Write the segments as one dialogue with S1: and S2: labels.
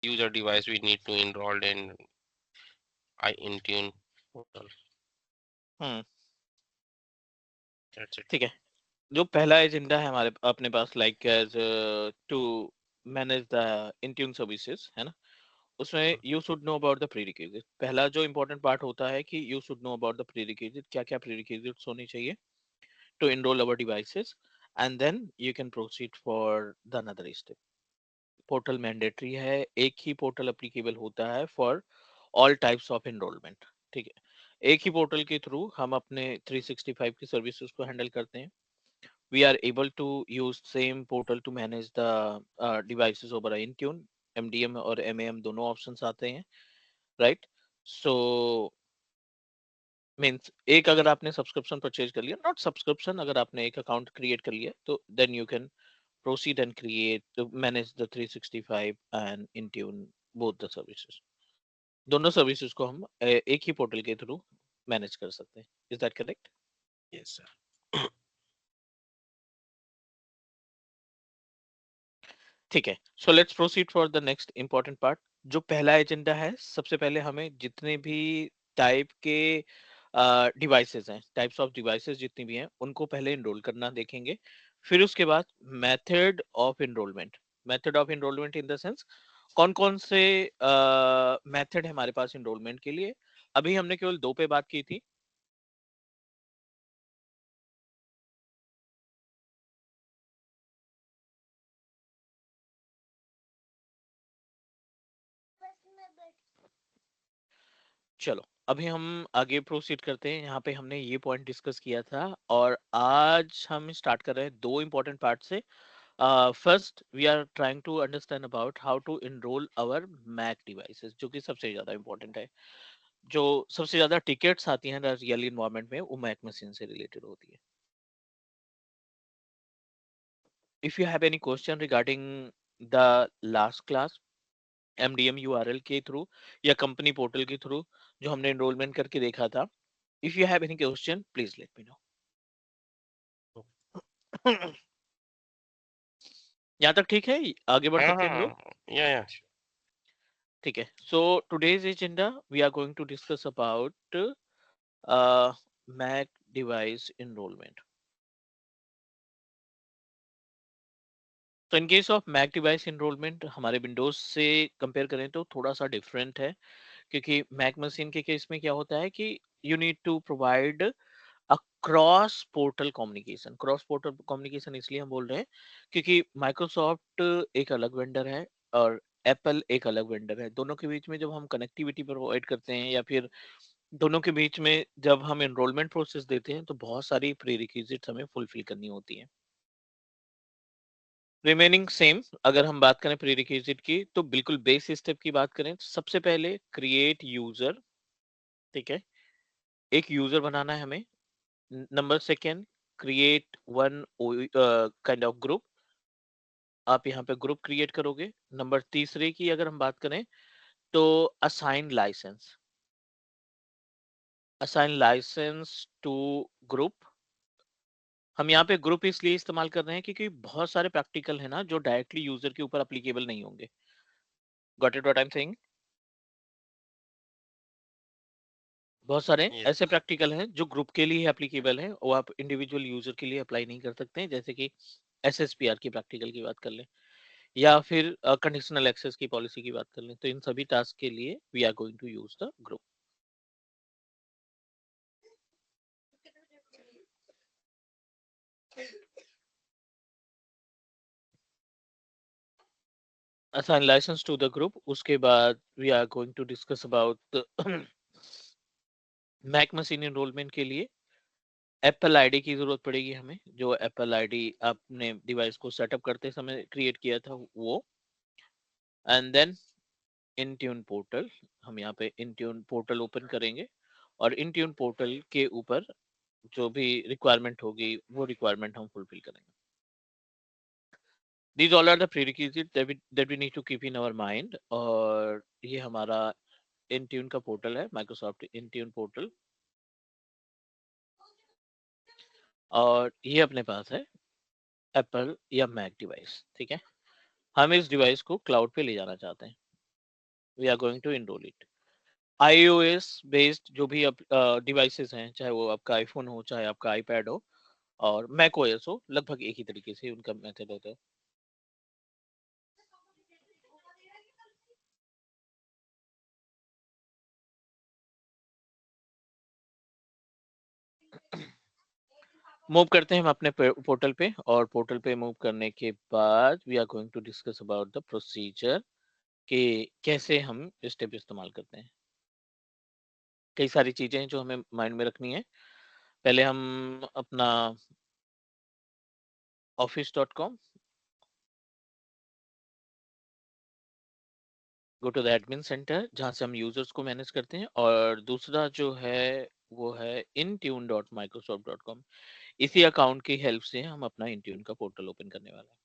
S1: user device we need to enroll in Intune portal.
S2: Hmm
S1: That's it.
S2: ठीक है। जो पहला एजेंडा है हमारे अपने पास like as to manage the Intune services है ना, उसमें you should know about the prerequisite. पहला जो इंपॉर्टेंट पार्ट होता है कि you should know about the prerequisite, क्या क्या प्रीरिक्विजिट्स होनी चाहिए to enroll our devices, and then you can proceed for the another step। Portal mandatory है, एक ही पोर्टल अप्लीकेबल होता है for all types of enrolment. ठीक है, एक ही पोर्टल के थ्रू हम अपने 365 की सर्विसेज को हैंडल करते हैं। We are able to use same portal to manage the devices over Intune. MDM और एमएएम दोनों ऑप्शंस आते हैं, राइट। सो मीन्स एक अगर आपने सब्सक्रिप्शन परचेज कर लिया, नॉट सब्सक्रिप्शन, अगर आपने एक अकाउंट क्रिएट कर लिया तो then you can proceed and create to manage the 365 and Intune both the services। दोनों सर्विसेज को हम एक ही पोर्टल के थ्रू मैनेज कर सकते हैं। Is that correct?
S1: Yes, sir.
S2: ठीक है, so let's proceed for the next important part. जो पहला एजेंडा है, सबसे पहले हमें जितने भी टाइप के डिवाइसेस हैं, टाइप्स ऑफ डिवाइसेस जितनी भी हैं, उनको पहले इनरोल करना देखेंगे। फिर उसके बाद method of enrolment. Method of enrolment in the sense कौन कौन से मेथड है हमारे पास इनरोलमेंट के लिए। अभी हमने केवल दो पे बात की थी। चलो अभी हम आगे प्रोसीड करते हैं। यहाँ पे हमने ये पॉइंट डिस्कस किया था और आज हम स्टार्ट कर रहे हैं दो इंपॉर्टेंट पार्ट से। First we are trying to understand about how to enrol our Mac devices, जो कि सबसे ज्यादा इंपॉर्टेंट है। जो सबसे ज्यादा टिकट्स आती हैं रियल इन्वायरमेंट में, वो मैक मशीन से रिलेटेड होती है। If you have any question regarding the last class, MDM URL के थ्रू या कंपनी पोर्टल के थ्रू जो हमने एनरोलमेंट करके देखा था, if you have any question please let me no. यहाँ तक ठीक है, आगे बढ़ सकते हैं हम लोग।
S1: Yeah, yeah.
S2: ठीक है, so today's agenda we are going to discuss about Mac device enrolment. तो in case of Mac device enrolment हमारे विंडोज से कंपेयर करें तो थोड़ा सा डिफरेंट है, क्योंकि मैक मशीन के केस में क्या होता है कि you need to provide a cross portal communication. Cross portal communication इसलिए हम बोल रहे हैं क्योंकि माइक्रोसॉफ्ट एक अलग वेंडर है और एप्पल एक अलग वेंडर है। दोनों के बीच में जब हम कनेक्टिविटी प्रोवाइड करते हैं या फिर दोनों के बीच में जब हम एनरोलमेंट प्रोसेस देते हैं, तो बहुत सारी प्रीरिक्विजिट्स हमें फुलफिल करनी होती है। रिमेनिंग सेम, अगर हम बात करें प्रीरिक्विजिट की तो बिल्कुल बेस स्टेप की बात करें तो सबसे पहले क्रिएट यूजर। ठीक है, एक यूजर बनाना है हमें। Number second, create one kind of group. आप यहाँ पे ग्रुप क्रिएट करोगे। नंबर तीसरे की अगर हम बात करें तो assign licence. Assign licence to group. हम यहाँ पे ग्रुप इसलिए इस्तेमाल कर रहे हैं क्योंकि बहुत सारे प्रैक्टिकल है ना जो डायरेक्टली यूजर के ऊपर अप्लीकेबल नहीं होंगे। Got it what I am saying? बहुत सारे
S1: Yes.
S2: ऐसे प्रैक्टिकल हैं जो ग्रुप के लिए एप्लीकेबल हैं, वो आप इंडिविजुअल यूजर के लिए अप्लाई नहीं कर सकते हैं। जैसे कि एसएसपीआर की प्रैक्टिकल की बात कर लें या फिर कंडीशनल एक्सेस की पॉलिसी की बात कर लें, तो इन सभी टास्क के लिए we are going to use the group. Assign licence to the group, उसके बाद we are going to discuss about Mac machine enrolment के लिए एप्पल आईडी की जरूरत पड़ेगी हमें। जो एप्पल आईडी आपने डिवाइस को सेटअप करते समय क्रिएट किया था वो। And then Intune portal. हम यहाँ पे इंट्यून पोर्टल ओपन करेंगे और इंट्यून पोर्टल के ऊपर जो भी रिक्वायरमेंट होगी वो रिक्वायरमेंट हम फुलफिल करेंगे। These all are the prerequisites that we need to keep in our mind। और ये हमारा Intune का पोर्टल है, माइक्रोसॉफ्ट Intune पोर्टल। और ये अपने पास है एप्पल या मैक डिवाइस। ठीक है, हम इस डिवाइस को क्लाउड पे ले जाना चाहते हैं। We are going to enrol it. iOS based जो भी डिवाइसेस हैं, चाहे वो आपका आईफोन हो, चाहे आपका आईपैड हो, और मैक ओएस हो, लगभग एक ही तरीके से उनका मेथड होता है। मूव करते हैं हम अपने पोर्टल पे, और पोर्टल पे मूव करने के बाद we are going to discuss about the procedure कि कैसे हम स्टेप इस्तेमाल करते हैं। कई सारी चीजें हैं जो हमें माइंड में रखनी है। पहले हम अपना office.com, go to the admin centre जहाँ से हम यूजर्स को मैनेज करते हैं, और दूसरा जो है वो है intune.microsoft.com। इसी अकाउंट की हेल्प से हम अपना इंट्यून का पोर्टल ओपन करने वाले हैं।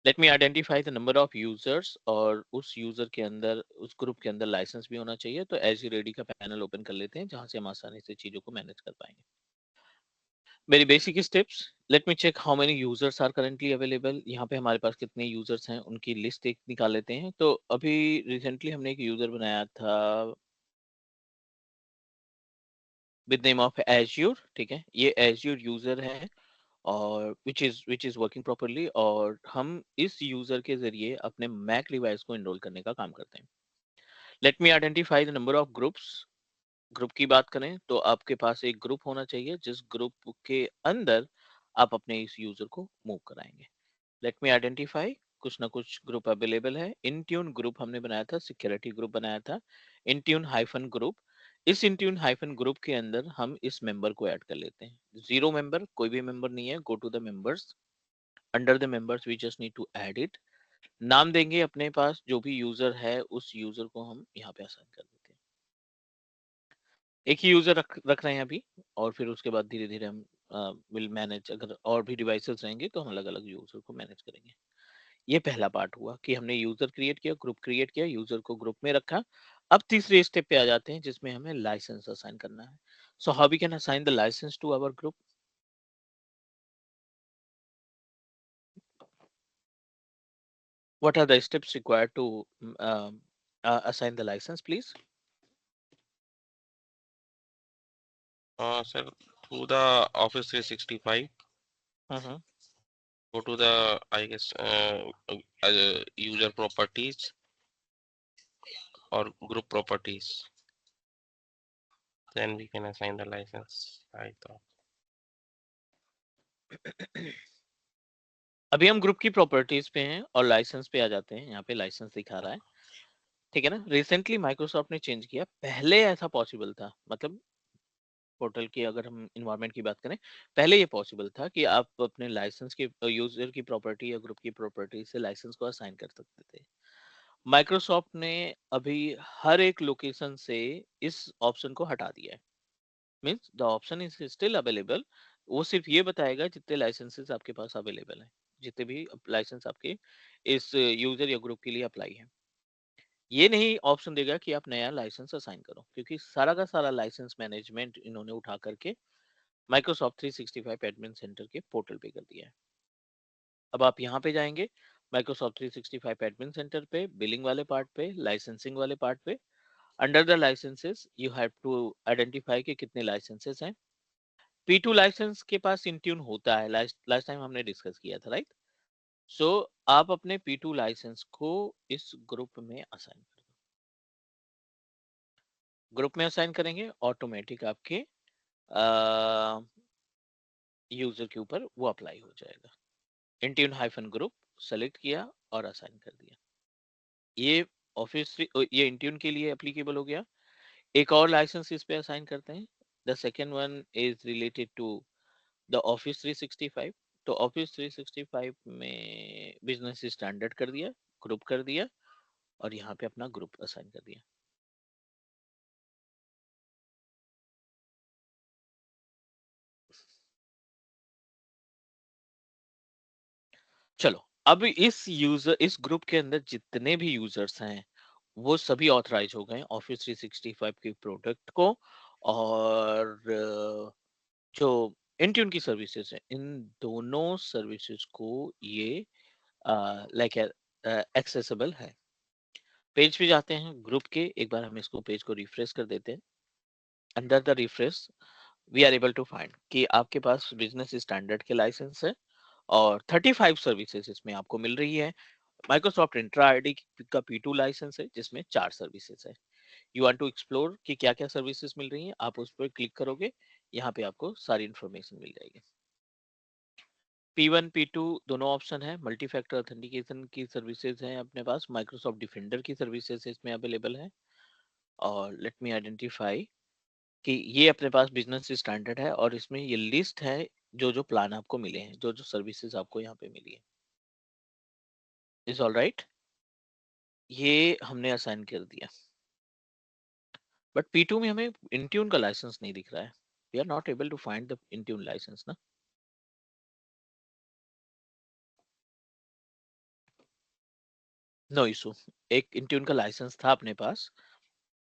S2: Let me identify the number of users, और उस यूजर के अंदर, उस ग्रुप के अंदर लाइसेंस भी होना चाहिए। तो एज यू रेडी का पैनल ओपन कर लेते हैं जहां से हम आसानी से चीजों को मैनेज कर पाएंगे। Very basic steps, let me check how many users are currently available. यहाँ पे हमारे पास कितने यूजर्स हैं उनकी लिस्ट एक निकाल लेते हैं। तो अभी रिसेंटली हमने एक यूजर बनाया था विद नेम ऑफ एज्योर, ठीक है, ये एज्योर यूजर है, और विच इज वर्किंग प्रॉपरली, और हम इस यूजर के जरिए अपने मैक डिवाइस को इनरोल करने का काम करते हैं। Let me identify the number of groups. Group की बात करें तो आपके पास एक ग्रुप होना चाहिए जिस ग्रुप के अंदर आप अपने इस यूजर को मूव कराएंगे। लेट मी आइडेंटिफाई, कुछ ना कुछ ग्रुप अवेलेबल है। इंट्यून ग्रुप हमने बनाया था, सिक्योरिटी ग्रुप बनाया था, इंट्यून हाइफन ग्रुप। इस इंट्यून हाइफन ग्रुप के अंदर हम इस मेंबर को ऐड कर लेते हैं। जीरो मेंबर, कोई भी मेंबर नहीं है, go to the members, under the members we just need to add it. नाम देंगे अपने पास जो भी यूजर है, उस यूजर को हम यहाँ पे असाइन कर देते हैं। एक ही यूजर रख रहे हैं अभी, और फिर उसके बाद धीरे धीरे हम विल मैनेज, अगर और भी डिवाइसेस रहेंगे तो हम अलग अलग यूजर को मैनेज करेंगे। ये पहला पार्ट हुआ कि हमने यूजर क्रिएट किया, ग्रुप क्रिएट किया, यूजर को ग्रुप में रखा। अब तीसरे स्टेप पे आ जाते हैं जिसमें हमें लाइसेंस असाइन करना है। So how we can assign the licence to our group? What are the steps required to assign the license, please?
S1: Sir, through the Office 365,
S2: Mm-hmm.
S1: go to the, I guess, user properties or group properties. Then we can assign the license, I thought.
S2: अभी हम group की properties पे हैं और licence पे आ जाते हैं। यहाँ पे लाइसेंस दिखा रहा है, ठीक है ना। रिसेंटली माइक्रोसॉफ्ट ने चेंज किया, पहले ऐसा पॉसिबल था, मतलब पोर्टल की अगर हम इन्वायरमेंट की बात करें, पहले ये पॉसिबल था कि आप अपने लाइसेंस के यूजर की प्रॉपर्टी या ग्रुप की प्रॉपर्टी से लाइसेंस को असाइन कर सकते थे। माइक्रोसॉफ्ट ने अभी हर एक लोकेशन से इस ऑप्शन को हटा दिया है। Means the option is still available, वो सिर्फ ये बताएगा जितने लाइसेंसेस आपके पास अवेलेबल हैं, जितने भी लाइसेंस आपके इस यूजर या ग्रुप के लिए अप्लाई है। ये नहीं ऑप्शन देगा कि आप नया लाइसेंस असाइन करो, क्योंकि सारा का सारा लाइसेंस मैनेजमेंट इन्होंने उठा करके माइक्रोसॉफ्ट 365 एडमिन सेंटर के पोर्टल पे कर दिया है। अब आप यहाँ पे जाएंगे माइक्रोसॉफ्ट 365 एडमिन सेंटर पे, बिलिंग वाले पार्ट पे, लाइसेंसिंग वाले पार्ट पे, under the licences you have to identify कि कितने लाइसेंसेस हैं। P2 लाइसेंस के पास इंट्यून होता है, लास्ट लास्ट टाइम हमने डिस्कस किया था, राइट। सो आप अपने P2 लाइसेंस को इस ग्रुप में असाइन कर दो। ग्रुप में असाइन करेंगे, ऑटोमेटिक आपके यूजर के ऊपर वो अप्लाई हो जाएगा। इंट्यून हाइफन ग्रुप सेलेक्ट किया और असाइन कर दिया। ये ऑफिस, ये इंट्यून के लिए एप्लीकेबल हो गया। एक और लाइसेंस इस पे असाइन करते हैं। The second one is related to the office 365। तो ऑफिस 365 में बिजनेस स्टैंडर्ड कर दिया, ग्रुप कर दिया, और यहाँ पे अपना ग्रुप असाइन कर दिया। चलो, अब इस ग्रुप के अंदर जितने भी यूजर्स हैं वो सभी ऑथराइज हो गए ऑफिस 365 के प्रोडक्ट को, और जो इंट्यून की सर्विसेज है, इन दोनों सर्विसेज को ये लाइक एक्सेसिबल है। पेज पे जाते हैं ग्रुप के, एक बार हम इसको पेज को रिफ्रेश कर देते हैं। Under the refresh we are able to find कि आपके पास बिजनेस स्टैंडर्ड के लाइसेंस है और 35 सर्विसेज इसमें आपको मिल रही है। माइक्रोसॉफ्ट इंट्रा आईडी का P2 लाइसेंस है जिसमें 4 सर्विसेज है। यू वांट टू एक्सप्लोर कि क्या क्या सर्विसेज मिल रही हैं, आप उस पर क्लिक करोगे, यहाँ पे आपको सारी इंफॉर्मेशन मिल जाएगी। P1 P2 दोनों ऑप्शन है। मल्टी फैक्टर ऑथेंटिकेशन की सर्विसेज हैं अपने पास, माइक्रोसॉफ्ट डिफेंडर की सर्विसेज इसमें अवेलेबल है। और लेट मी आइडेंटिफाई कि ये अपने पास बिजनेस स्टैंडर्ड है और इसमें ये लिस्ट है जो जो प्लान आपको मिले हैं, जो जो सर्विसेज आपको यहाँ पे मिली है। इज ऑल राइट, ये हमने असाइन कर दिया। बट P2 में हमें इंट्यून का लाइसेंस नहीं दिख रहा है। We are not able to find the Intune licence ना। नो इशू, एक इंट्यून का लाइसेंस था अपने पास,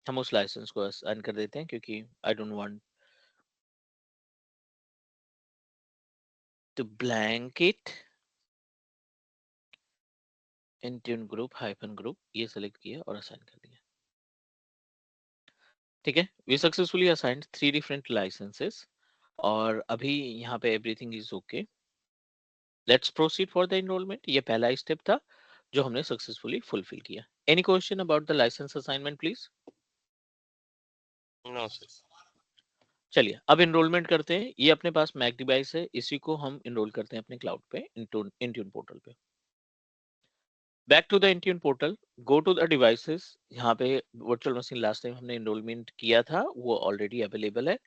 S2: हम उस लाइसेंस को असाइन कर देते हैं क्योंकि I don't want to blank it. Intune group hyphen group ये सेलेक्ट किया और असाइन कर दिया। ठीक है, we successfully assigned 3 different licenses और अभी यहाँ पे everything is okay. Let's proceed for the enrollment. ये पहला स्टेप था जो हमने सक्सेसफुली फुलफिल किया। Any question about the license assignment please?
S1: No, sir.
S2: चलिए अब एनरोलमेंट करते हैं। ये अपने पास मैक डिवाइस है, इसी को हम एनरोल करते हैं अपने क्लाउड पे, इंट्यून पोर्टल पे। Back to the Intune portal, go to the devices. यहाँ पे वर्चुअल मशीन लास्ट टाइम हमने एनरोलमेंट किया था वो ऑलरेडी अवेलेबल है।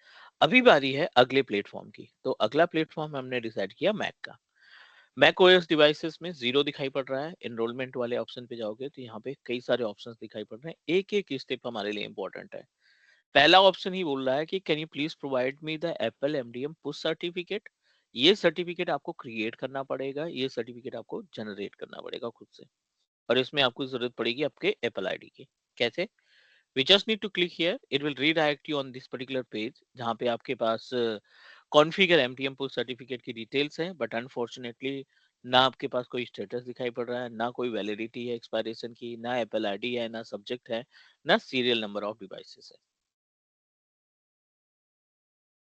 S2: अभी बारी है अगले प्लेटफॉर्म की, तो अगला प्लेटफॉर्म हमने डिसाइड किया मैक का। मैक ओएस डिवाइसेस में 0 दिखाई पड़ रहा है। एनरोलमेंट वाले ऑप्शन पे जाओगे तो यहाँ पे कई सारे ऑप्शंस दिखाई पड़ रहे हैं, एक एक स्टेप हमारे लिए इंपॉर्टेंट है। पहला ऑप्शन ही बोल रहा है कि can you please provide me the Apple MDM push certificate. ये सर्टिफिकेट आपको क्रिएट करना पड़ेगा, ये सर्टिफिकेट आपको जनरेट करना पड़ेगा खुद से, और इसमें आपको जरूरत पड़ेगी आपके एप्पल आईडी की। कैसे? We just need to click here, it will redirect you on this particular page जहाँ पे आपके पास कॉन्फ़िगर एमटीएम पुश सर्टिफिकेट की डिटेल्स हैं, बट अनफॉर्चुनेटली ना आपके पास कोई स्टेटस दिखाई पड़ रहा है, ना कोई वैलिडिटी है एक्सपायरेशन की, ना एप्पल आईडी है, ना सब्जेक्ट है, ना सीरियल नंबर ऑफ डिवाइसेस है।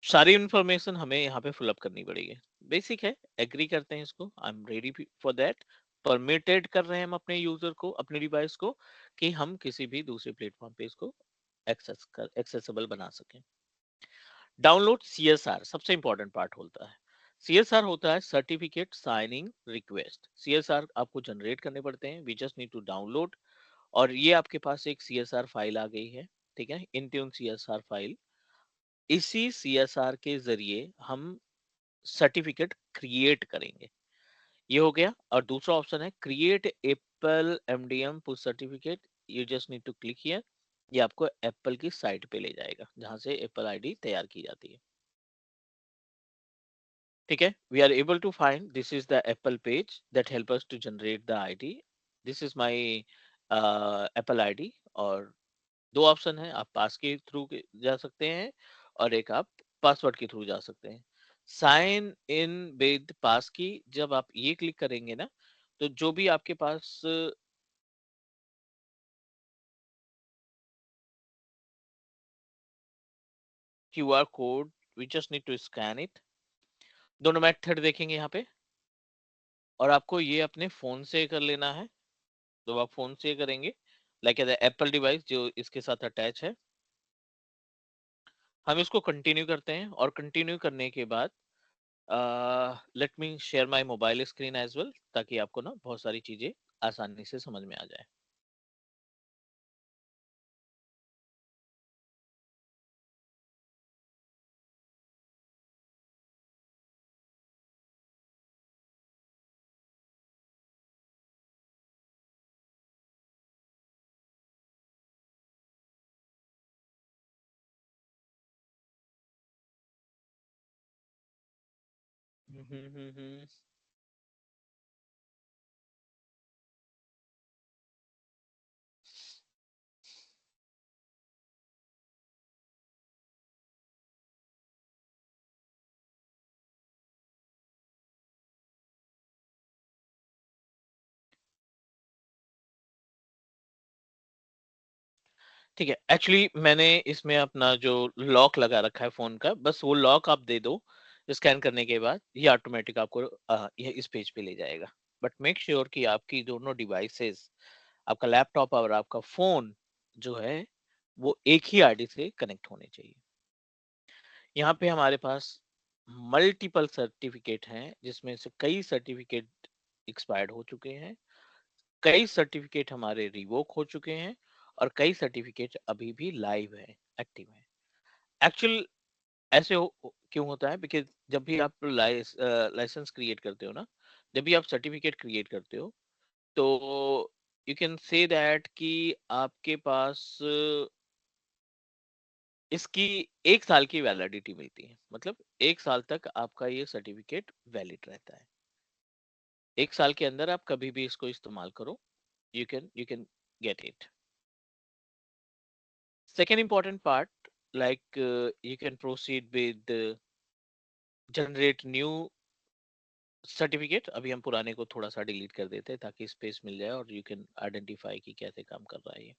S2: सारी इंफॉर्मेशन हमें यहाँ पे फिल अप करनी पड़ेगी। बेसिक है, एग्री करते हैं इसको, I am ready for that. Permitted कर रहे हैं हम अपने यूजर को, अपने डिवाइस को, कि हम किसी भी दूसरे प्लेटफॉर्म पे इसको एक्सेसिबल बना सकें। डाउनलोड सीएसआर सबसे इंपॉर्टेंट पार्ट होता है। सीएसआर होता है सर्टिफिकेट साइनिंग रिक्वेस्ट। सीएसआर आपको जनरेट करने पड़ते हैं, we just need to download. और ये आपके पास एक सीएसआर फाइल आ गई है, ठीक है, इंट्यून सीएसआर फाइल। इसी सीएसआर के जरिए हम सर्टिफिकेट क्रिएट करेंगे। ये हो गया। और दूसरा ऑप्शन है create Apple MDM push certificate. You just need to click here, ये आपको एप्पल की साइट पे ले जाएगा जहां से एप्पल आईडी तैयार की जाती है। ठीक है, we are able to find this is the Apple page that help us to generate the ID. This is my Apple ID. और दो ऑप्शन है, आप पास के थ्रू जा सकते हैं और एक आप पासवर्ड के थ्रू जा सकते हैं। साइन इन विद पास की, जब आप ये क्लिक करेंगे ना, तो जो भी आपके पास QR code, we just need to scan it. दोनों मेथड देखेंगे यहाँ पे, और आपको ये अपने फोन से कर लेना है। तो आप फोन से करेंगे, लाइक एप्पल डिवाइस जो इसके साथ अटैच है। हम इसको कंटिन्यू करते हैं और कंटिन्यू करने के बाद let me share my mobile screen as well, ताकि आपको ना बहुत सारी चीजें आसानी से समझ में आ जाए। ठीक है, एक्चुअली मैंने इसमें अपना जो लॉक लगा रखा है फोन का, बस वो लॉक आप दे दो स्कैन करने के बाद, ये ऑटोमेटिक आपको ये इस पेज पे ले जाएगा। बट मेक श्योर कि आपकी दोनों डिवाइसेस, आपका लैपटॉप और आपका फोन जो है वो एक ही आईडी से कनेक्ट होने चाहिए। यहाँ पे हमारे पास मल्टीपल सर्टिफिकेट हैं, जिसमें से कई सर्टिफिकेट एक्सपायर्ड हो चुके हैं, कई सर्टिफिकेट हमारे रिवोक हो चुके हैं, और कई सर्टिफिकेट अभी भी लाइव है, एक्टिव है। एक्चुअल ऐसे क्यों होता है, बिकॉज जब भी आप लाइसेंस क्रिएट करते हो ना, जब भी आप सर्टिफिकेट क्रिएट करते हो, तो यू कैन से दैट कि आपके पास इसकी 1 साल की वैलिडिटी मिलती है। मतलब 1 साल तक आपका ये सर्टिफिकेट वैलिड रहता है। 1 साल के अंदर आप कभी भी इसको इस्तेमाल करो, you can get it. Second important part, like you can proceed with generate new certificate. अभी हम पुराने को थोड़ा सा डिलीट कर देते हैं ताकि स्पेस मिल जाए और यू कैन आइडेंटिफाई कि कैसे काम कर रहा है ये।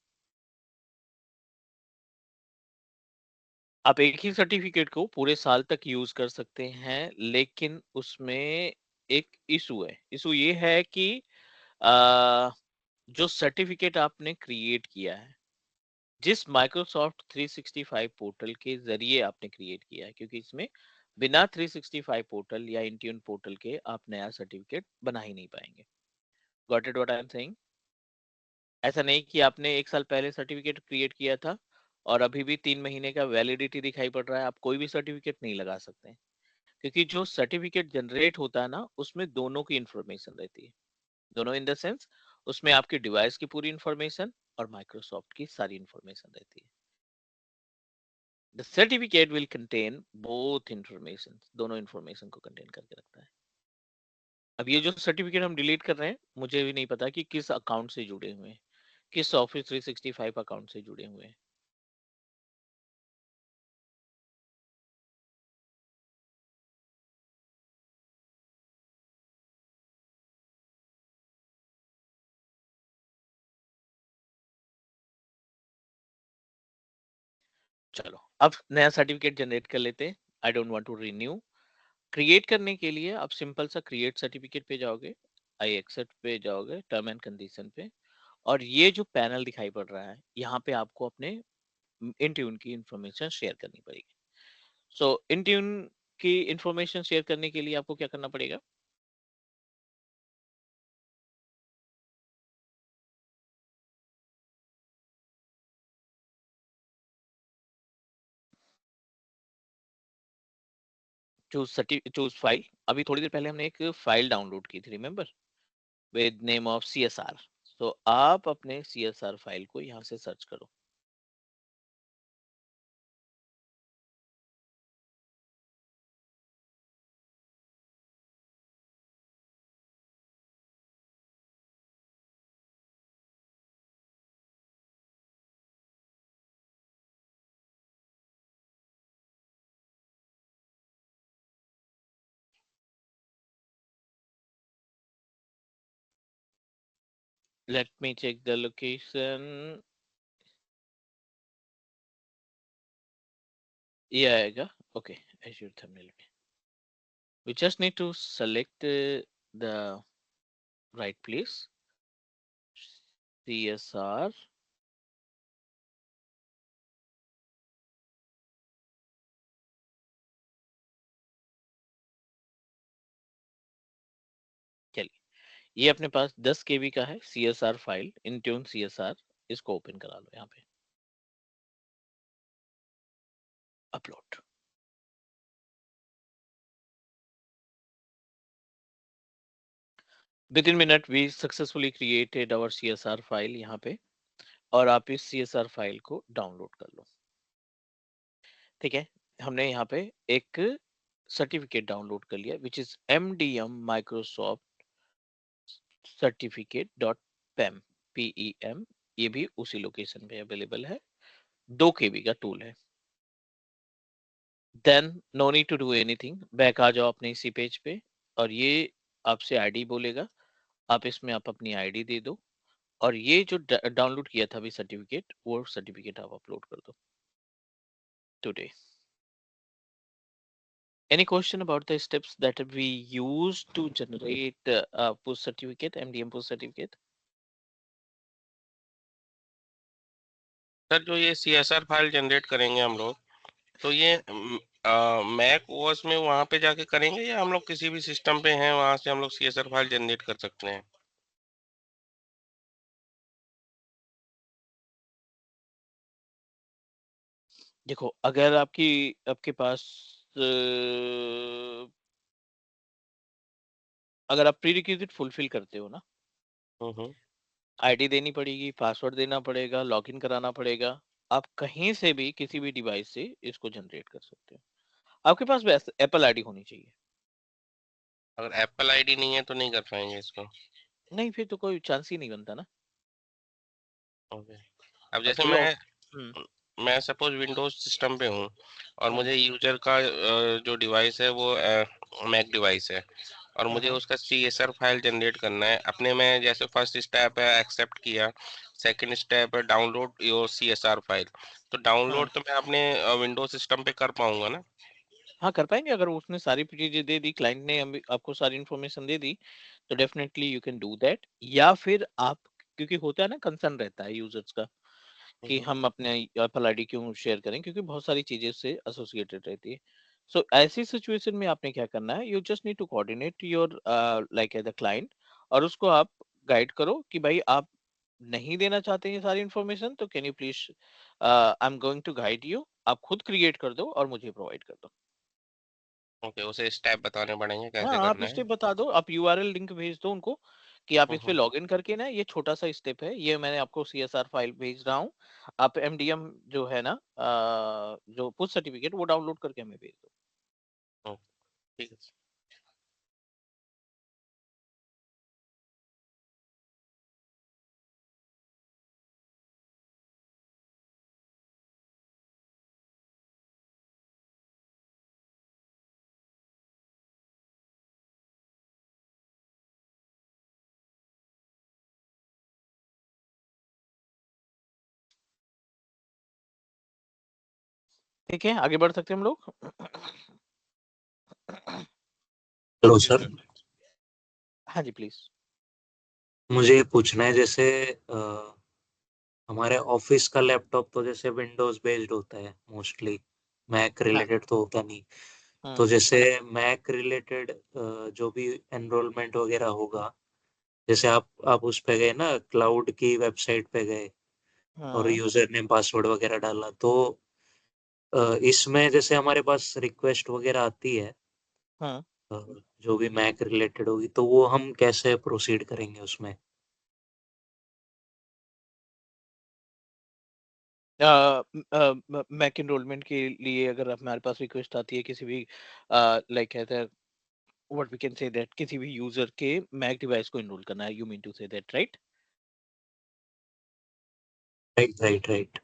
S2: आप एक ही सर्टिफिकेट को पूरे साल तक यूज कर सकते हैं, लेकिन उसमें एक इशू है। इशू ये है कि अ, जो सर्टिफिकेट आपने क्रिएट किया है, जिस माइक्रोसॉफ्ट 365 पोर्टल के जरिए आपने क्रिएट किया है, क्योंकि इसमें बिना 365 पोर्टल या इंट्यून पोर्टल के आप नया सर्टिफिकेट बना ही नहीं पाएंगे। Got it what I am saying? ऐसा नहीं कि आपने 1 साल पहले सर्टिफिकेट क्रिएट किया था और अभी भी 3 महीने का वैलिडिटी दिखाई पड़ रहा है, आप कोई भी सर्टिफिकेट नहीं लगा सकते हैं। क्योंकि जो सर्टिफिकेट जनरेट होता है ना, उसमें दोनों की इंफॉर्मेशन रहती है। दोनों इन द सेंस, उसमें आपकी डिवाइस की पूरी इंफॉर्मेशन और माइक्रोसॉफ्ट की सारी इंफॉर्मेशन रहती है। The certificate will contain both information, दोनों इंफॉर्मेशन को कंटेन करके रखता है। अब ये जो सर्टिफिकेट हम डिलीट कर रहे हैं, मुझे भी नहीं पता कि किस अकाउंट से जुड़े हुए हैं, किस ऑफिस 365 अकाउंट से जुड़े हुए हैं। चलो अब नया सर्टिफिकेट जनरेट कर लेते हैं। I don't want to renew. Create करने के लिए आप सिंपल सा क्रिएट सर्टिफिकेट पे जाओगे, आई एक्सेप्ट पे जाओगे, टर्म एंड कंडीशन पे, और ये जो पैनल दिखाई पड़ रहा है, यहाँ पे आपको अपने इंट्यून की इंफॉर्मेशन शेयर करनी पड़ेगी। सो इंट्यून की इंफॉर्मेशन शेयर करने के लिए आपको क्या करना पड़ेगा? Choose file. अभी थोड़ी देर पहले हमने एक फाइल डाउनलोड की थी, remember, with name of CSR। तो आप अपने CSR फाइल को यहाँ से सर्च करो। Let me check the location. ये आएगा, ओके, एज्योर थंबनेल में। We just need to select the right place, CSR, चलिए ये अपने पास 10 KB का है CSR फाइल, इंट्यून CSR। इसको ओपन करा लो यहाँ पे, upload. Within minute we successfully created our CSR file यहाँ पे, और आप इस CSR फाइल को डाउनलोड कर लो। ठीक है, हमने यहाँ पे एक सर्टिफिकेट डाउनलोड कर लिया, which is MDM Microsoft certificate dot pem, PEM। ये भी उसी लोकेशन पे अवेलेबल है, 2 KB का टूल है। Then no need to do anything, back आ जाओ अपने इसी पेज पे, और ये आपसे आईडी बोलेगा, आप इसमें आप अपनी आईडी दे दो, और ये जो डाउनलोड किया था अभी सर्टिफिकेट, वो सर्टिफिकेट आप अपलोड कर दो today. Any question about the steps that we use to generate push certificate, MDM push certificate?
S1: Sir जो ये CSR फाइल जनरेट करेंगे हम लोग, तो ये मैक ओएस में वहां पे जाके करेंगे या हम लोग किसी भी सिस्टम पे हैं वहां से हम लोग CSR फाइल जनरेट कर सकते हैं?
S2: देखो, अगर आपके पास अगर आप प्री रिक्विजिट फुलफिल करते हो ना,
S1: हम्म।
S2: आईडी देनी पड़ेगी, पासवर्ड देना पड़ेगा, लॉगिन कराना पड़ेगा। आप कहीं से भी किसी भी डिवाइस से इसको जनरेट कर सकते हो। आपके पास एप्पल आईडी होनी चाहिए।
S1: अगर एप्पल आईडी नहीं है तो नहीं कर पाएंगे इसको?
S2: नहीं, फिर तो कोई चांस ही नहीं बनता ना।
S1: ओके। अब
S2: और
S1: जैसे
S2: कोई
S1: मैं
S2: हम्म
S1: मैं सपोज विंडोज सिस्टम पे हूँ और
S2: हम्म
S1: मुझे यूजर का जो डिवाइस है वो मैक डिवाइस है, और मुझे
S2: हम्म
S1: उसका CSR फाइल जनरेट करना है अपने में। जैसे फर्स्ट स्टेप है एक्सेप्ट किया, सेकंड स्टेप है डाउनलोड योर CSR फाइल। तो
S2: हम्म
S1: डाउनलोड तो मैं अपने विंडोज सिस्टम पे कर पाऊंगा ना?
S2: हाँ, कर पाएंगे। अगर उसने सारी चीजें दे दी, क्लाइंट ने आपको सारी इन्फॉर्मेशन दे दी, तो definitely you can do that. या फिर आप, क्योंकि होता है ना, कंसर्न रहता है यूजर्स का कि
S1: हम्म।
S2: हम अपने एप्पल आईडी क्यों शेयर करें, क्योंकि बहुत सारी चीजें से एसोसिएटेड रहती है। सो ऐसी सिचुएशन में आपने क्या करना है, you just need to coordinate your like the client, और उसको आप गाइड करो कि भाई आप नहीं देना चाहते हैं सारी इन्फॉर्मेशन, तो can you please, I am going to guide you, आप खुद क्रिएट कर दो और मुझे प्रोवाइड कर दो।
S1: ओके, उसे स्टेप बताने पड़ेंगे
S2: हाँ,
S1: कैसे
S2: आप
S1: करना है।
S2: स्टेप बता दो, आप यूआरएल लिंक भेज दो उनको कि आप इस पे
S1: हम्म।
S2: लॉगिन करके ना, ये छोटा सा स्टेप है, ये मैंने आपको सीएसआर फाइल भेज रहा हूँ, आप एमडीएम जो है ना, जो पुश सर्टिफिकेट, वो डाउनलोड करके हमें भेज दो।
S1: हम्म, ठीक है।
S2: ठीक है, आगे बढ़ सकते हैं हम लोग।
S3: हेलो
S1: जी
S3: सर।
S1: सर।
S2: हाँ जी, प्लीज।
S3: मुझे ये पूछना है, जैसे हमारे ऑफिस का लैपटॉप तो जैसे विंडोज बेस्ड होता है मोस्टली, मैक
S2: हाँ।
S3: रिलेटेड तो होता नहीं। तो
S2: हम्म
S3: जैसे मैक रिलेटेड जो भी एनरोलमेंट वगैरह होगा, जैसे आप उस पे गए ना, क्लाउड की वेबसाइट पे गए और
S2: हम्म
S3: यूजर नेम पासवर्ड वगैरह डाला, तो इसमें जैसे हमारे पास रिक्वेस्ट वगैरह आती है,
S2: हम्म
S3: अ, जो भी मैक रिलेटेड होगी, तो वो हम कैसे प्रोसीड करेंगे उसमें?
S2: मैक एनरोलमेंट के लिए अगर हमारे पास रिक्वेस्ट आती है किसी भी, लाइक कहते हैं, what we can say that, किसी भी यूजर के मैक डिवाइस को एनरोल करना है, you mean to say that, right?
S3: Right right right.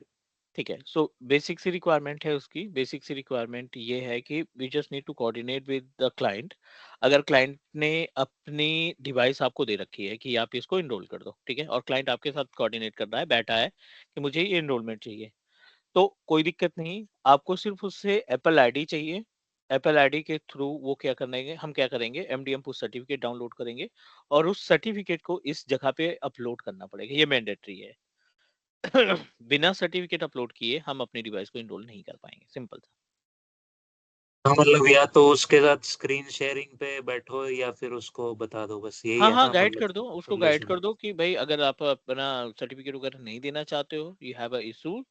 S2: ठीक है, सो बेसिक सी रिक्वायरमेंट है उसकी, बेसिक सी रिक्वायरमेंट ये है कि we just need to coordinate with the client. अगर क्लाइंट ने अपनी डिवाइस आपको दे रखी है कि आप इसको इनरोल कर दो, ठीक है, और क्लाइंट आपके साथ कोऑर्डिनेट कर रहा है, बैठा है कि मुझे ये इनरोलमेंट चाहिए, तो कोई दिक्कत नहीं। आपको सिर्फ उससे एप्पल आईडी चाहिए। एप्पल आईडी के थ्रू वो क्या करेंगे, हम क्या करेंगे, एमडीएम पुश सर्टिफिकेट डाउनलोड करेंगे, और उस सर्टिफिकेट को इस जगह पे अपलोड करना पड़ेगा, ये मैंडेटरी है। बिना सर्टिफिकेट अपलोड किए हम अपनी डिवाइस को इनरोल नहीं कर पाएंगे, सिंपल था।
S3: हाँ, मतलब या तो उसके साथ स्क्रीन शेयरिंग पे बैठो या फिर उसको बता दो, बस यही
S2: हाँ
S3: है
S2: हाँ,
S3: ना,
S2: गाइड
S3: मतलब
S2: कर दो उसको, गाइड
S3: सोल्यूशन।
S2: कर दो कि भाई अगर आप अपना सर्टिफिकेट वगैरह नहीं देना चाहते हो, you have a issue,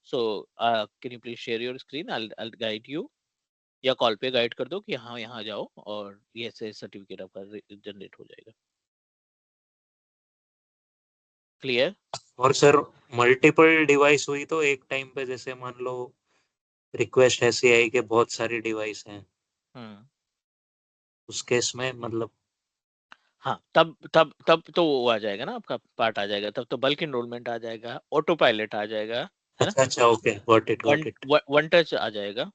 S2: so can you please share your screen, I guide you, या कॉल पे गाइड कर दो कि हाँ यहाँ जाओ, और ये से सर्टिफिकेट आपका जनरेट हो जाएगा। क्लियर?
S3: और सर, मल्टीपल डिवाइस हुई तो एक टाइम पे, जैसे मान लो रिक्वेस्ट ऐसी आई कि बहुत सारी डिवाइस हैं,
S2: हम्म
S3: उस केस में मतलब?
S2: हाँ, तब तो वो आ जाएगा ना, आपका पार्ट आ जाएगा, तब तो बल्क एनरोलमेंट आ जाएगा, ऑटो पायलट आ जाएगा, है ना,
S3: अच्छा अच्छा, okay, got it
S2: one
S3: got it.
S2: One touch आ जाएगा।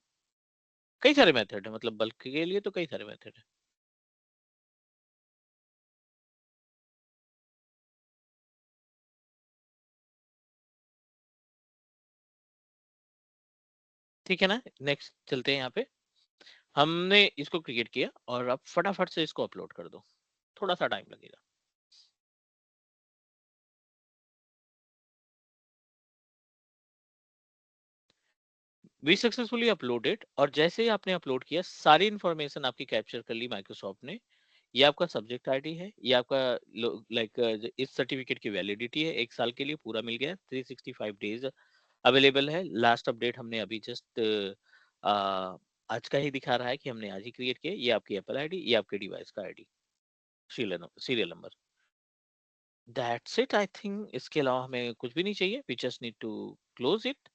S2: कई सारे मेथड है, मतलब बल्क के लिए तो कई सारे मेथड है। ठीक है ना। नेक्स्ट चलते हैं। यहाँ पे हमने इसको क्रिएट किया और अब फटाफट से इसको अपलोड कर दो, थोड़ा सा टाइम लगेगा। वी सक्सेसफुली अपलोडेड, और जैसे ही आपने अपलोड किया सारी इंफॉर्मेशन आपकी कैप्चर कर ली माइक्रोसॉफ्ट ने। ये आपका सब्जेक्ट आईडी है, ये आपका लाइक इस सर्टिफिकेट की वैलिडिटी है 1 साल के लिए, पूरा मिल गया, 365 डेज अवेलेबल है। लास्ट अपडेट हमने अभी जस्ट आज का ही दिखा रहा है कि हमने आज ही क्रिएट किया। ये आपकी एप्पल आईडी, ये आपके डिवाइस का ID, serial number, that's it I think. इसके अलावा हमें कुछ भी नहीं चाहिए, we just need to close it,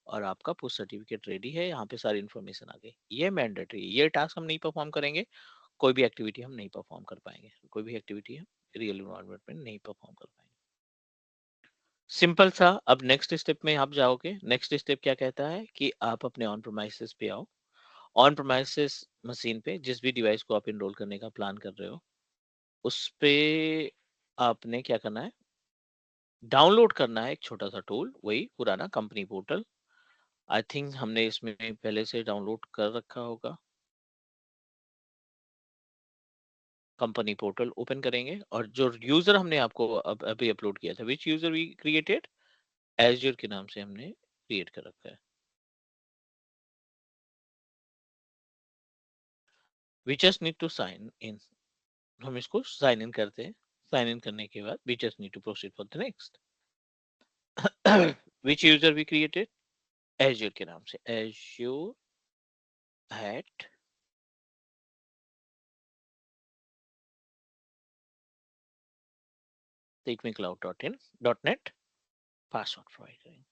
S2: और आपका पुश सर्टिफिकेट रेडी है। यहाँ पे सारी इन्फॉर्मेशन आ गई। ये मैंडेटरी, ये टास्क हम नहीं परफॉर्म करेंगे, कोई भी एक्टिविटी हम नहीं परफॉर्म कर पाएंगे, कोई भी एक्टिविटी हम रियल इन्वायरमेंट में नहीं परफॉर्म कर पाएंगे। सिंपल सा। अब नेक्स्ट स्टेप में आप जाओगे। नेक्स्ट स्टेप क्या कहता है कि आप अपने ऑन प्रोमाइसेस पे आओ। ऑन प्रोमाइसेस मशीन पे जिस भी डिवाइस को आप इनरोल करने का प्लान कर रहे हो, उस पे आपने क्या करना है, डाउनलोड करना है एक छोटा सा टूल, वही पुराना कंपनी पोर्टल। आई थिंक हमने इसमें पहले से डाउनलोड कर रखा होगा। कंपनी पोर्टल ओपन करेंगे और जो यूजर हमने आपको अभी अपलोड किया था, which user we created, Azure के नाम से हमने क्रिएट कर रखा है। We just need to sign in. हम इसको साइन इन करते हैं। साइन इन करने के बाद we just need to proceed for the next. Which user we created, Azure के नाम से, azure eight technicloud.in.net, password provide करेंगे।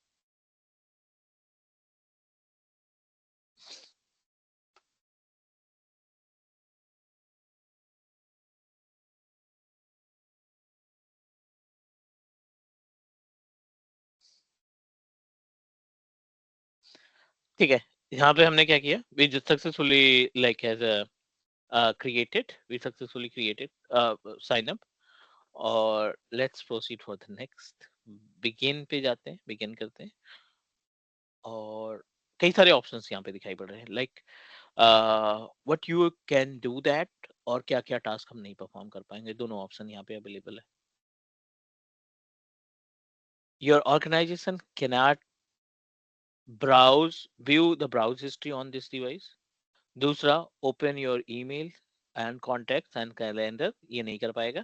S2: ठीक है, यहाँ पे हमने क्या किया, we successfully like has created, we successfully created sign up, और let's proceed for the next। begin पे जाते हैं, begin करते हैं, और कई सारे ऑप्शंस यहाँ पे दिखाई पड़ रहे हैं, like what you can do that, और क्या क्या टास्क हम नहीं परफॉर्म कर पाएंगे, दोनों ऑप्शन यहाँ पे अवेलेबल है। Your organization cannot browse view the browse history on this device। दूसरा, open your email and contacts and calendar, ये नहीं कर पाएगा।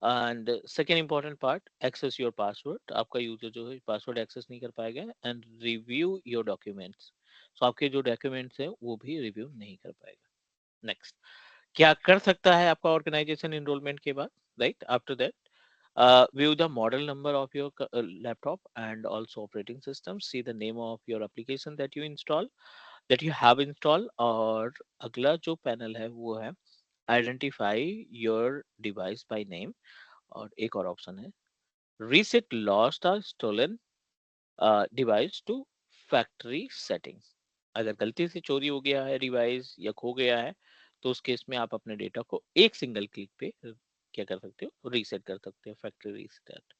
S2: And second important part, access your password, आपका यूजर जो है पासवर्ड एक्सेस नहीं कर पाएगा। And review your documents, so आपके जो डॉक्यूमेंट्स है वो भी रिव्यू नहीं कर पाएगा। नेक्स्ट, क्या कर सकता है आपका ऑर्गेनाइजेशन इनरोलमेंट के बाद, right after that, view the model number of your laptop and also operating system, see the name of your application that you have installed, और अगला जो पैनल है वो है identify your device by name, और एक और ऑप्शन है reset lost or stolen device to factory setting। अगर गलती से चोरी हो गया है डिवाइस या खो गया है, तो उस केस में आप अपने डेटा को एक सिंगल क्लिक पे क्या कर सकते हो, रीसेट कर सकते हो, फैक्ट्री रीसेट।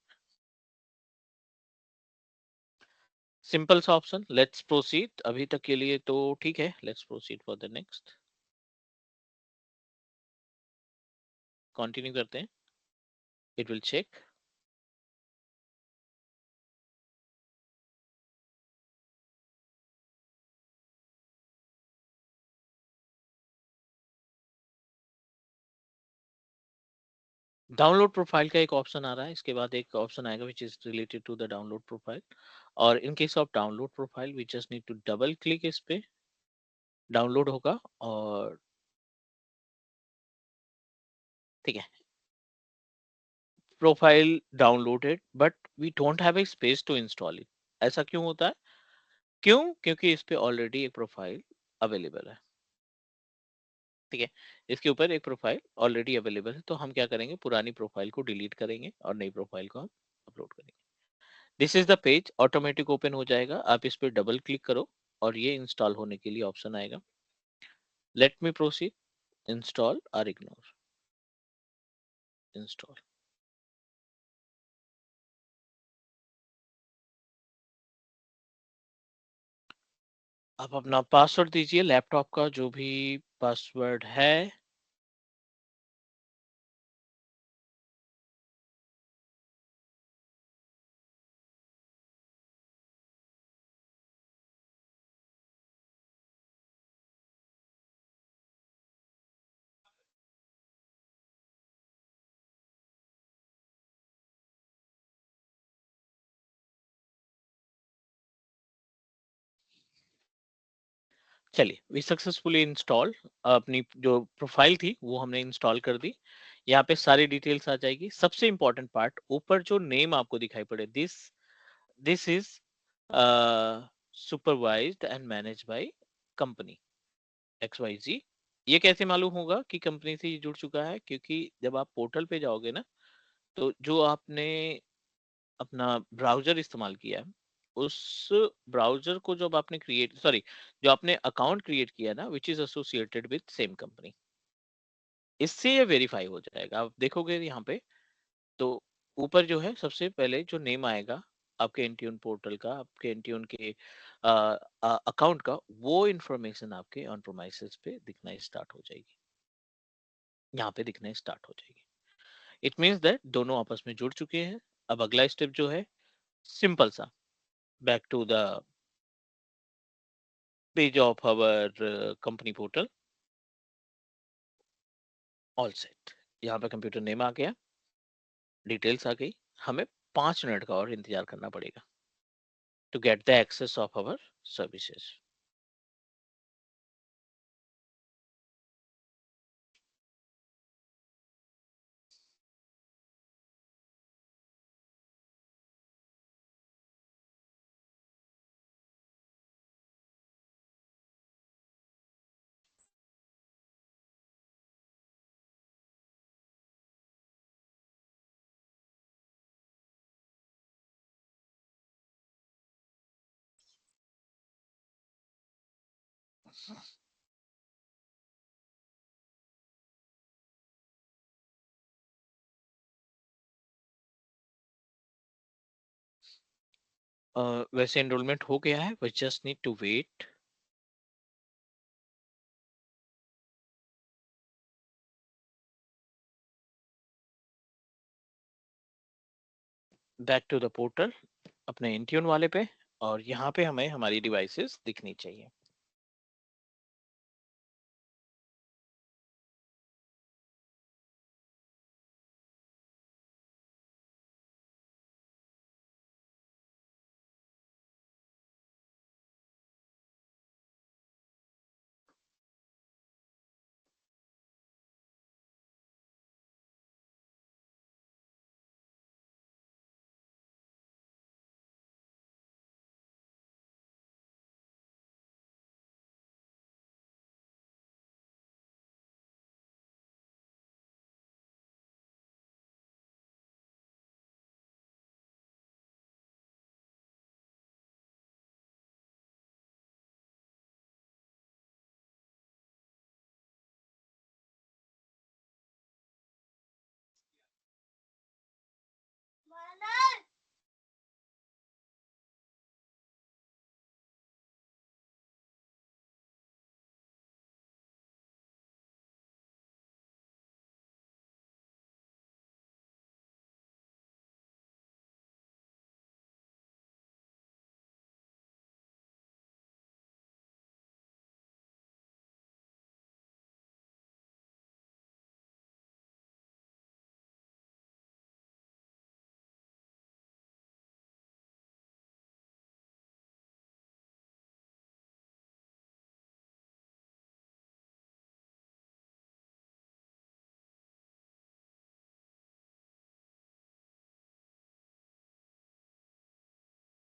S2: सिंपल सा ऑप्शन, लेट्स प्रोसीड। अभी तक के लिए तो ठीक है, let's proceed for the next. Continue करते हैं, it will check. Download profile का एक ऑप्शन आ रहा है, इसके बाद एक ऑप्शन आएगा which is related to the download profile, और in case of download profile we just need to double click इस पे, डाउनलोड होगा, और ठीक है, profile downloaded but we don't have a space to install it. ऐसा क्यों होता है, क्यों, क्योंकि इस पे ऑलरेडी एक प्रोफाइल अवेलेबल है। ठीक है, इसके ऊपर एक प्रोफाइल ऑलरेडी अवेलेबल है, तो हम क्या करेंगे, पुरानी प्रोफाइल को डिलीट करेंगे और नई प्रोफाइल को हम अपलोड करेंगे। This is the page, automatic open हो जाएगा, आप इस पे डबल क्लिक करो और ये इंस्टॉल होने के लिए ऑप्शन आएगा। लेट मी प्रोसीड, इंस्टॉल और इग्नोर, इंस्टॉल। आप अपना पासवर्ड दीजिए लैपटॉप का, जो भी पासवर्ड है। चलिए, वी सक्सेसफुली इंस्टॉल। अपनी जो प्रोफाइल थी वो हमने इंस्टॉल कर दी। यहाँ पे सारी डिटेल्स आ जाएगी। सबसे इंपॉर्टेंट पार्ट, ऊपर जो नेम आपको दिखाई पड़े, this this is supervised and manage by company XYZ। ये कैसे मालूम होगा कि कंपनी से ये जुड़ चुका है? क्योंकि जब आप पोर्टल पे जाओगे ना, तो जो आपने अपना ब्राउज़र इस्तेमाल किया है, उस ब्राउज़र को जब आपने जो आपने अकाउंट क्रिएट किया ना, which is associated with same company, इससे ये वेरीफाई हो जाएगा। आप देखोगे यहाँ पे, तो ऊपर जो है सबसे पहले जो नेम आएगा आपके इंट्यून पोर्टल का, आपके इंट्यून के अकाउंट का, वो इन्फॉर्मेशन आपके ऑन प्रोमाइसेस पे दिखना स्टार्ट हो जाएगी। यहाँ पे दिखना स्टार्ट हो जाएगी। इट मीन्स दैट दोनों आपस में जुड़ चुके हैं। अब अगला स्टेप जो है, सिंपल सा, back to the page of our company portal. All set. यहाँ पे कंप्यूटर नेम आ गया, डिटेल्स आ गई। हमें 5 मिनट का और इंतजार करना पड़ेगा to get the access of our services. वैसे एनरोलमेंट हो गया है, we just need to wait. Back to the portal, अपने इंट्यून वाले पे, और यहाँ पे हमें हमारी डिवाइसेस दिखनी चाहिए।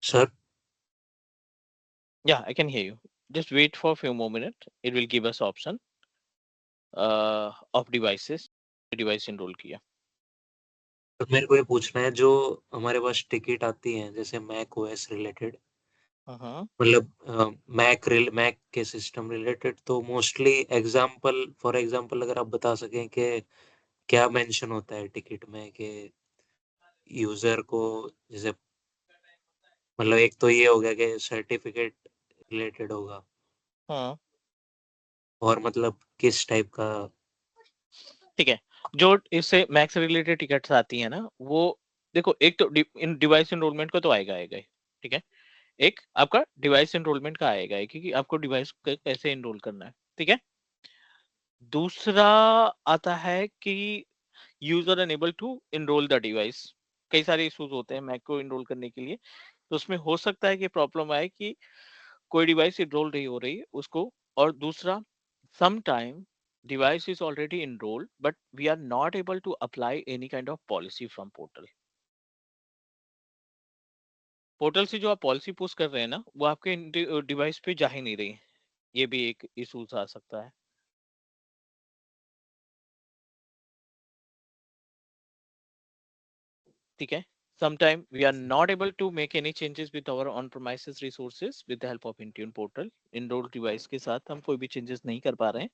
S3: Sir
S2: Yeah, I can hear you. Just wait for a few more minutes. It will give us option of devices, device enrol किया।
S3: तो मेरे को ये पूछना है, जो हमारे पास टिकट आती है जैसे मैक ओएस रिलेटेड,
S2: हाँ,
S3: मतलब मैक के सिस्टम रिलेटेड, तो मोस्टली फॉर एग्जांपल अगर आप बता सकें कि क्या मेंशन होता है टिकट में कि यूजर को, जैसे मतलब एक तो ये हो गया कि सर्टिफिकेट रिलेटेड होगा,
S2: हाँ,
S3: और मतलब किस टाइप का?
S2: ठीक है। जो इससे मैक से रिलेटेड टिकट्स आती है ना, वो देखो, एक तो डिवाइस एनरोलमेंट का तो आएगा ही, ठीक है। एक आपका डिवाइस एनरोलमेंट का आएगा ही, क्योंकि आपको डिवाइस कैसे एनरोल करना है, ठीक है। दूसरा आता है कि user unable to enroll the device. कई सारे इश्यूज होते हैं मैक को एनरोल करने के लिए, तो उसमें हो सकता है कि प्रॉब्लम आए कि कोई डिवाइस एनरोल नहीं हो रही है उसको। और दूसरा, some time device is already enrolled but we are not able to apply any kind of policy from portal से जो आप पॉलिसी पुश कर रहे हैं ना, वो आपके डिवाइस पे जा ही नहीं रही। ये भी एक इशूज आ सकता है, ठीक है। Sometime we are not able to make any changes with our on premises resources with the help of Intune portal। enrolled device के साथ हम कोई भी चेंजेस नहीं कर पा रहे हैं,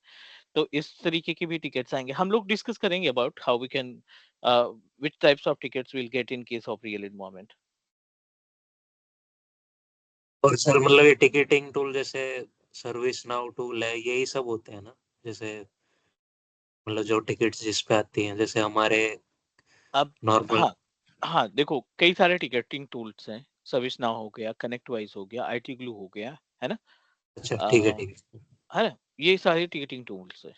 S2: तो इस तरीके की भी टिकट्स आएंगे। हम लोग डिस्कस करेंगे about how we can which types of tickets we'll get in case of real environment।
S3: और सर मतलब ये टिकटिंग टूल जैसे सर्विस नाउ टूल है, यही सब होते हैं ना? जैसे मतलब जो टिकट्स जिस पे आती हैं, जैसे हमारे
S2: अब
S3: नॉर्मल।
S2: हाँ, हाँ देखो, कई सारे टिकटिंग टूल्स हैं। सर्विस नाउ हो गया, कनेक्ट वाइज हो गया, IT ग्लू हो गया, है ना।
S3: अच्छा ठीक है
S2: अ,
S3: ठीक है।
S2: है ना, ये सारे टिकटिंग टूल्स है।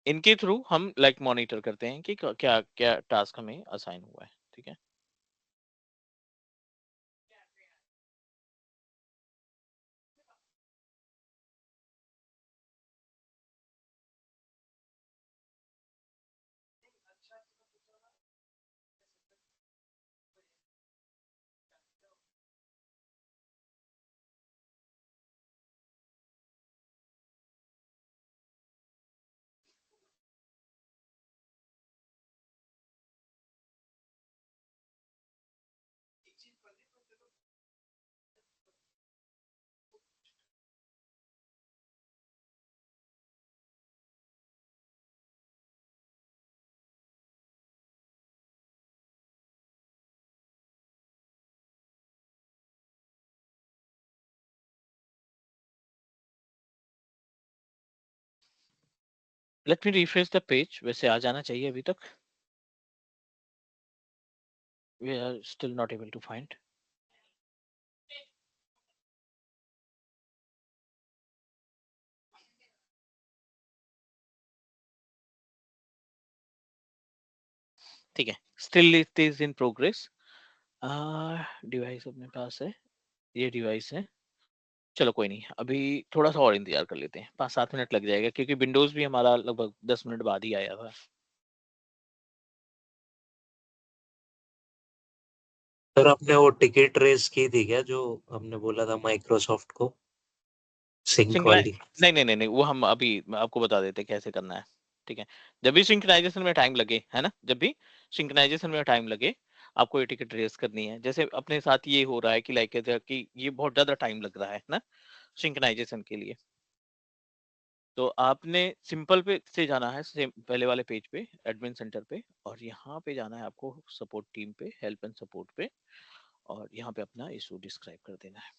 S2: इनके थ्रू हम लाइक मॉनिटर करते हैं कि क्या क्या टास्क हमें असाइन हुआ है, ठीक है। Let me refresh the page, वैसे आ जाना चाहिए अभी तक। We are still not able to find. ठीक है, still it is in progress. Device अपने पास है, ये डिवाइस है। चलो कोई नहीं, अभी थोड़ा सा और इंतजार कर लेते हैं, 5-7 मिनट लग जाएगा, क्योंकि विंडोज भी हमारा लगभग 10 मिनट बाद ही आया था।
S3: सर आपने वो टिकट रेस की थी क्या, जो हमने बोला था माइक्रोसॉफ्ट को, सिंक
S2: सिंक्राइ
S3: वाली?
S2: नहीं नहीं नहीं नहीं, वो हम अभी आपको बता देते हैं कैसे करना है, ठीक है। जब भी सिंक्रोनाइजेशन में टाइम लगे, है ना, जब भी सिंक्रोनाइजेशन में टाइम लगे, आपको ये टिकट रेस करनी है। जैसे अपने साथ ये हो रहा है कि लाइक कि ये बहुत ज्यादा टाइम लग रहा है ना सिंक्रोनाइजेशन के लिए। तो आपने सिंपल पे से जाना है, सेम पहले वाले पेज पे, एडमिन सेंटर पे, और यहाँ पे जाना है आपको सपोर्ट टीम पे, हेल्प एंड सपोर्ट पे, और यहाँ पे अपना इशू डिस्क्राइब कर देना है।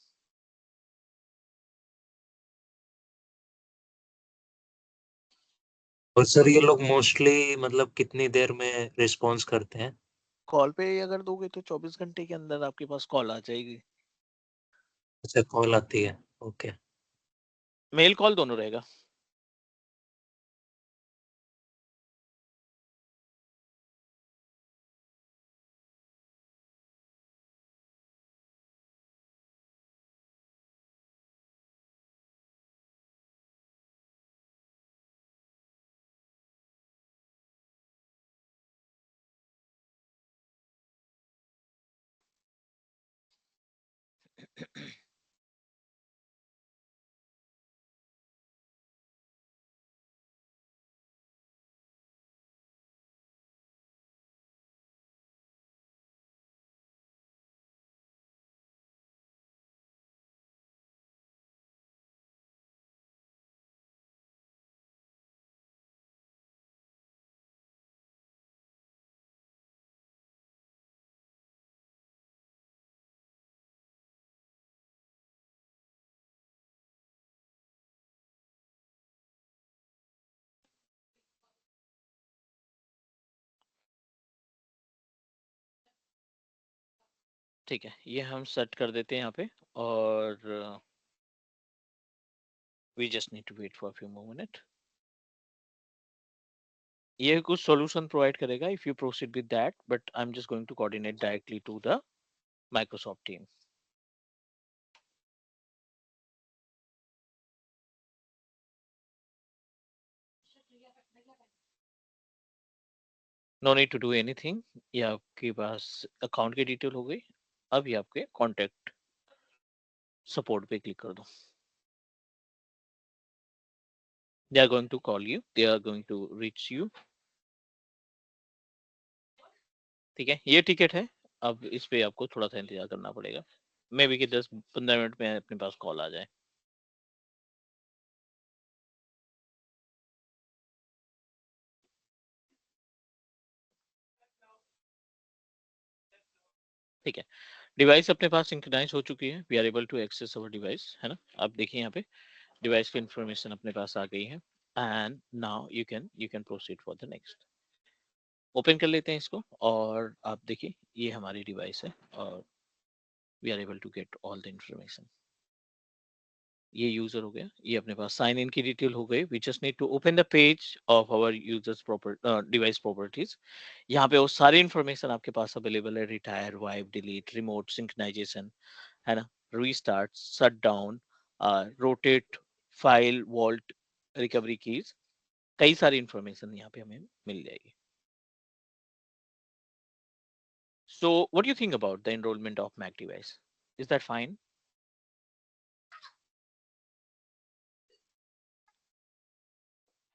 S3: और सर ये लोग मोस्टली मतलब कितनी देर में रिस्पॉन्स करते हैं?
S2: कॉल पे अगर दोगे तो 24 घंटे के अंदर आपके पास कॉल आ जाएगी।
S3: अच्छा कॉल आती है, ओके।
S2: मेल कॉल दोनों रहेगा। ठीक है, ये हम सेट कर देते हैं यहाँ पे और we just need to wait for a few more minutes. ये कुछ solution provide करेगा if you proceed with that, but I'm just going to coordinate directly to the Microsoft team. No need to do anything. ये आपके पास account की detail हो गई. अब ये आपके contact support पे click कर दो. They are going to call you. They are going to reach you. ठीक है, ये टिकट है. अब इस पे आपको थोड़ा सा इंतजार करना पड़ेगा. मे बी कि 10-15 मिनट में अपने पास कॉल आ जाए. ठीक है, डिवाइस अपने पास सिंक्रोनाइज हो चुकी है. We are able to access our device, है ना. आप देखिए यहाँ पे डिवाइस की इंफॉर्मेशन अपने पास आ गई है. And now you can proceed for the next. Open कर लेते हैं इसको और आप देखिए ये हमारी डिवाइस है और we are able to get all the information. ये यूजर हो गया. ये अपने पास साइन इन की डिटेल हो गई. We just need to open the page of our users proper device properties. यहाँ पे वो सारी इंफॉर्मेशन आपके पास अवेलेबल है. Retire, wipe, delete, remote, synchronization, है ना, restart, shut down, rotate, file, vault, recovery keys. कई सारी इंफॉर्मेशन यहाँ पे हमें मिल जाएगी. So what do you think about the enrollment of Mac device? Is that fine?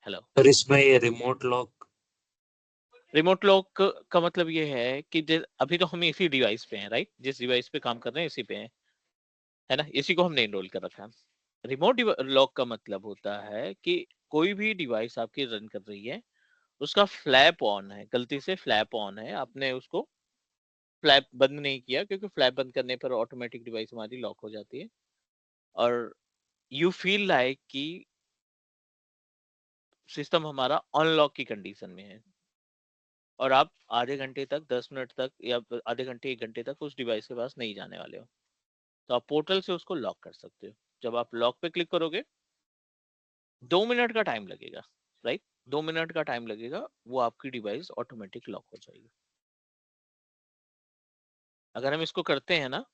S2: Hello.
S3: Sir इसमें ये रिमोट लॉक
S2: रिमोट लॉक का मतलब ये है कि अभी तो हम इसी डिवाइस पे हैं, राइट. जिस डिवाइस पे काम कर रहे हैं इसी पे हैं, है ना. इसी को हमने इनरोल कर रखा है. रिमोट लॉक का मतलब होता है कि कोई भी डिवाइस आपकी रन कर रही है, उसका फ्लैप ऑन है, गलती से फ्लैप ऑन है, आपने उसको फ्लैप बंद नहीं किया, क्योंकि फ्लैप बंद करने पर ऑटोमेटिक डिवाइस हमारी लॉक हो जाती है और यू फील लाइक कि सिस्टम हमारा अनलॉक की कंडीशन में है और आप आधे घंटे तक, 10 मिनट तक या आधे घंटे 1 घंटे तक उस डिवाइस के पास नहीं जाने वाले हो, तो आप पोर्टल से उसको लॉक कर सकते हो. जब आप लॉक पे क्लिक करोगे 2 मिनट का टाइम लगेगा, राइट. 2 मिनट का टाइम लगेगा, वो आपकी डिवाइस ऑटोमेटिक लॉक हो जाएगी. अगर हम इसको करते हैं ना,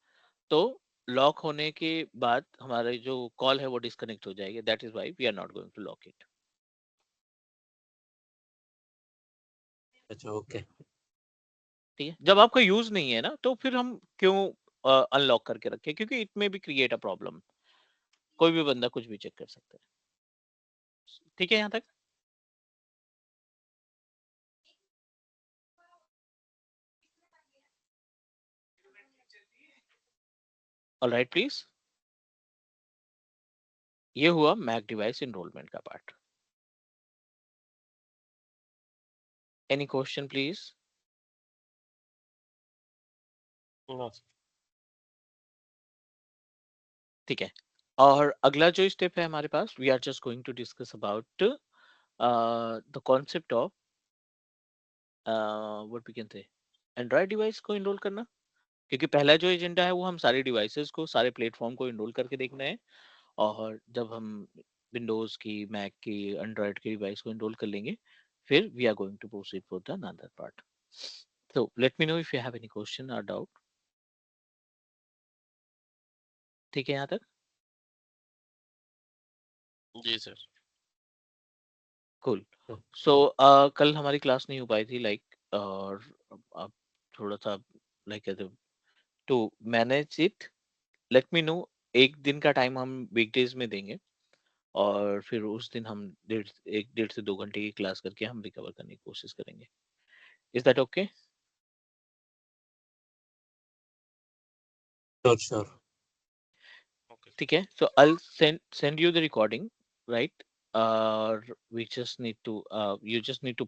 S2: तो लॉक होने के बाद हमारी जो कॉल है वो डिस्कनेक्ट हो जाएगी. That is why we are not going to lock it.
S3: अच्छा ओके.
S2: ठीक है, जब आपका यूज नहीं है ना, तो फिर हम क्यों अनलॉक करके रखें, क्योंकि इट में भी क्रिएट अ प्रॉब्लम. कोई भी बंदा कुछ भी चेक कर सकता है. ठीक है यहाँ तक. Alright please. ये हुआ मैक डिवाइस इनरोलमेंट का part. Any question please.
S1: No.
S2: ठीक है, और अगला जो स्टेप है हमारे पास, we are just going to discuss about the concept of what we can say Android device को इनरोल करना. क्योंकि पहला जो एजेंडा है वो हम सारे डिवाइसेस को, सारे प्लेटफॉर्म को इनरोल करके देखना है. और जब हम विंडोज की, मैक की, एंड्रॉइड की डिवाइस को इनरोल कर लेंगे, फिर we are going to proceed for the another part. So let me know if you have any question or doubt. ठीक है यहाँ तक.
S1: जी सर.
S2: Cool. So कल हमारी क्लास नहीं हो पाई थी, लाइक, और अब थोड़ा सा like to manage it, let me know. एक दिन का टाइम हम वीकडेज में देंगे और फिर उस दिन हम 1.5 से 2 घंटे की क्लास करके हम रिकवर करने की कोशिश करेंगे. Is that okay?
S3: Sure sure.
S1: Okay.
S2: ठीक है, so I'll send you the recording, right? Or we just need to you just need to